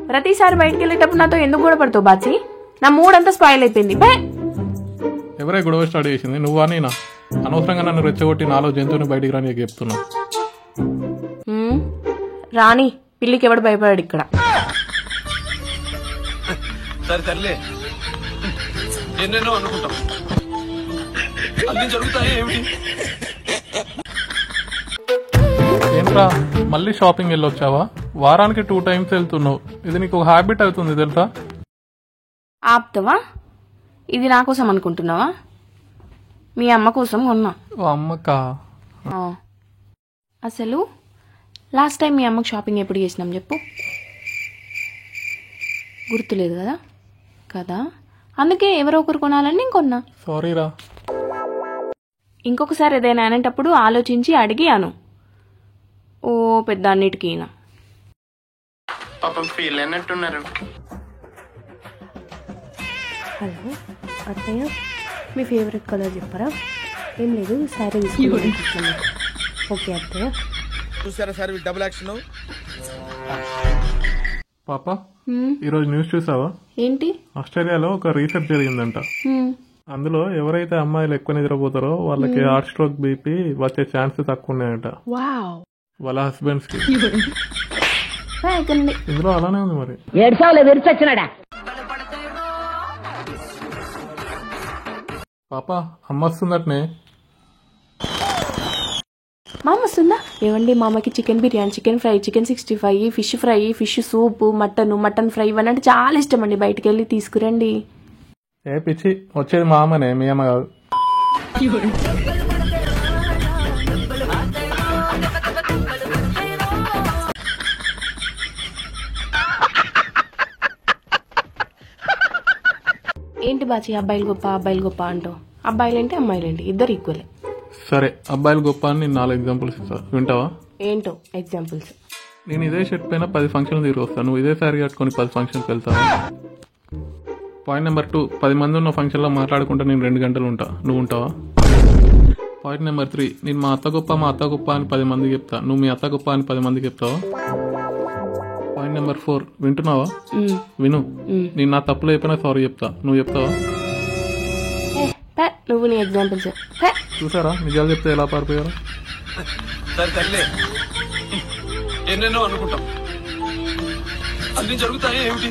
ప్రతిసారి బయటికి వెళ్ళేటప్పుడు నాతో ఎందుకు గొడవ పడతావు బాచి? నా మూడ్ అంతా స్పాయిల్ అయిపోయింది. ఎవరే గొడవ స్టార్ట్ చేసింది, నువ్వా నేనా? అనవసరంగా నన్ను రెచ్చగొట్టి నాలో జంతువుని బయటికి రాని చెప్తున్నా. రాని పిల్లికి ఎవడు భయపడాడు ఇక్కడ. ఏంట్రా మళ్ళీ షాపింగ్ వెళ్ళొచ్చావా? వారానికి 2 times వెళ్తున్నావు. ఇది నీకు ఒక హ్యాబిట్ అవుతుంది తెలుసా? ఆపుతావా? ఇది నా కోసం అనుకుంటున్నావా? మీ అమ్మ కోసం కొన్నా. అమ్మకా? అసలు లాస్ట్ టైం మీ అమ్మకి షాపింగ్ ఎప్పుడు చేసినాం చెప్పు? గుర్తులేదు కదా? కదా అందుకే ఎవరో ఒకరు కొనాలని నేను కొన్నా. సారీరా. ఇంకొకసారి ఏదైనా అనేటప్పుడు ఆలోచించి అడిగి అను. ఓ పెద్ద అన్నిటికీ పాపం ఫీల్ అయినట్టున్నారు. హలో అత్తయ్య, మీ ఫేవరెట్ కలర్ చెప్పరా? ఏం లేదు, శారీ తీసుకుంటున్నాను. ఓకే అత్తయ్య. చూసారా సార్ డబుల్ యాక్షన్. పాప ఈరోజు న్యూస్ చూసావా? ఏంటి? ఆస్ట్రేలియాలో ఒక రీసెర్చ్ జరిగిందంట. అందులో ఎవరైతే అమ్మాయిలు ఎక్కువ నిద్రపోతారో వాళ్ళకి హార్ట్ స్ట్రోక్, బీపీ వచ్చే ఛాన్సెస్ తక్కువ ఉన్నాయంట వాళ్ళ హస్బెండ్స్ కి. ఇందులో అలానే ఉంది మరి. పాప అమ్మ వస్తుందటనే. మామ వస్తుందా? ఏమండి మామకి chicken biryani, chicken fry, chicken 65, fish fry, fish soup, mutton fry ఇవన్నీ అంటే చాలా ఇష్టం అండి. బయటకు వెళ్ళి తీసుకురండి. ఏ పిచ్చి, వచ్చేది మా అమ్మనే, మీ అమ్మ కాదు. ఏంటి బాచి అబ్బాయిలు గొప్ప అంటావు? అబ్బాయిలేంటి అమ్మాయిలేంటి ఇద్దరు ఈక్వలే. సరే అబ్బాయిలు గొప్ప అని నేను 4 ఎగ్జాంపుల్స్ ఇస్తా, వింటావా? ఏంటో ఎగ్జాంపుల్స్? నేను ఇదే షర్ట్ పైన 10 ఫంక్షన్లు తిరిగి వస్తాను, నువ్వు ఇదే శారీ కట్టుకొని 10 ఫంక్షన్కి వెళ్తావా? పాయింట్ నెంబర్ 2, 10 మంది ఉన్న ఫంక్షన్లో మాట్లాడుకుంటా నేను 2 గంటలు ఉంటా, నువ్వు ఉంటావా? పాయింట్ నెంబర్ 3, నేను మా అత్త గొప్ప అని 10 మందికి చెప్తా, నువ్వు మీ అత్త గొప్ప అని 10 మందికి చెప్తావా? పాయింట్ నెంబర్ 4, వింటున్నావా? విను, నేను నా తప్పులు అయిపోయినా సారీ చెప్తా, నువ్వు చెప్తావా? నువ్వు నీ ఎగ్జాంపుల్స్ చూసారా నిజాలు చెప్తే ఎలా పారిపోయారా? ఎన్నెన్నో అనుకుంటాం, అన్ని జరుగుతాయి ఏమిటి?